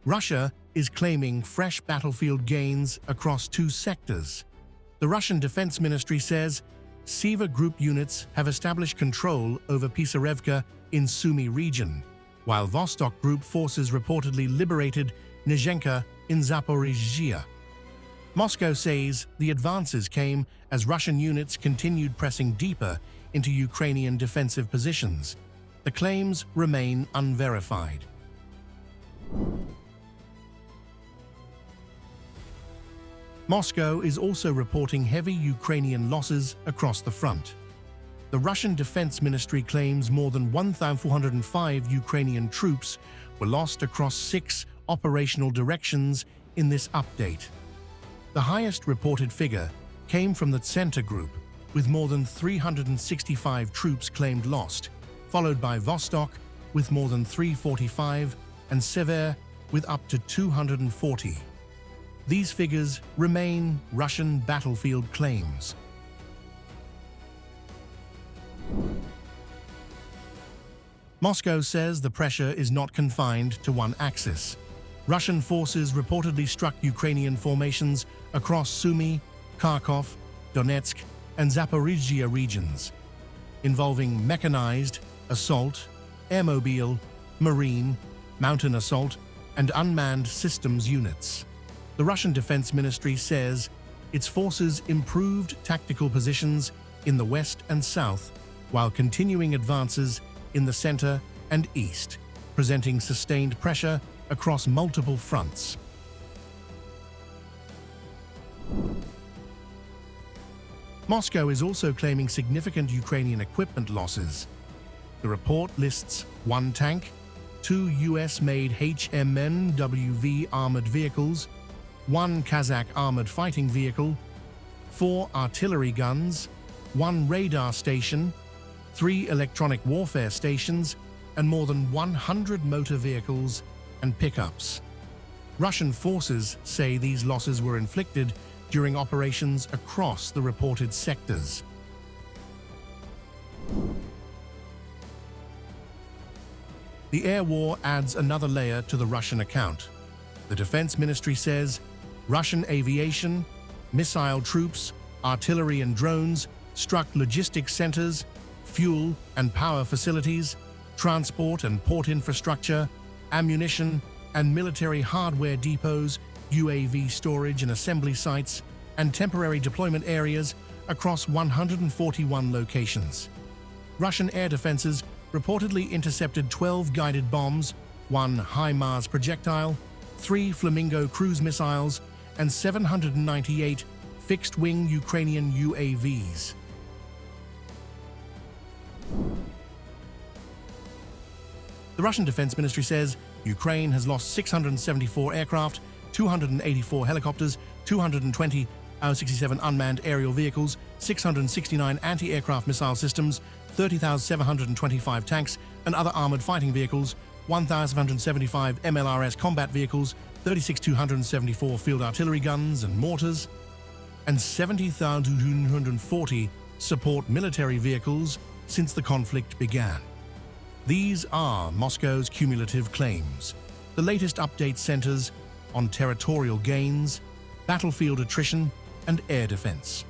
Russia is claiming fresh battlefield gains across two sectors. The Russian Defense Ministry says Siva Group units have established control over Pisarevka in Sumy region, while Vostok Group forces reportedly liberated Nizhenka in Zaporizhzhia. Moscow says the advances came as Russian units continued pressing deeper into Ukrainian defensive positions. The claims remain unverified. Moscow is also reporting heavy Ukrainian losses across the front. The Russian Defense Ministry claims more than 1,405 Ukrainian troops were lost across 6 operational directions in this update. The highest reported figure came from the Center Group, with more than 365 troops claimed lost, followed by Vostok with more than 345 and Sever with up to 240. These figures remain Russian battlefield claims. Moscow says the pressure is not confined to one axis. Russian forces reportedly struck Ukrainian formations across Sumy, Kharkov, Donetsk, and Zaporizhzhia regions, involving mechanized, assault, airmobile, marine, mountain assault, and unmanned systems units. The Russian Defense Ministry says its forces improved tactical positions in the west and south, while continuing advances in the center and east, presenting sustained pressure across multiple fronts. Moscow is also claiming significant Ukrainian equipment losses. The report lists 1 tank, 2 US-made HMNWV armored vehicles, 1 Kazakh armored fighting vehicle, 4 artillery guns, 1 radar station, 3 electronic warfare stations, and more than 100 motor vehicles and pickups. Russian forces say these losses were inflicted during operations across the reported sectors. The air war adds another layer to the Russian account. The Defense Ministry says Russian aviation, missile troops, artillery and drones struck logistics centers, fuel and power facilities, transport and port infrastructure, ammunition and military hardware depots, UAV storage and assembly sites, and temporary deployment areas across 141 locations. Russian air defenses reportedly intercepted 12 guided bombs, 1 HIMARS projectile, 3 Flamingo cruise missiles, and 798 fixed-wing Ukrainian UAVs. The Russian Defense Ministry says Ukraine has lost 674 aircraft, 284 helicopters, 220 Au-67 unmanned aerial vehicles, 669 anti-aircraft missile systems, 30,725 tanks and other armored fighting vehicles, 1,775 MLRS combat vehicles, 36,274 field artillery guns and mortars, and 70,240 support military vehicles since the conflict began. These are Moscow's cumulative claims. The latest update centers on territorial gains, battlefield attrition, and air defense.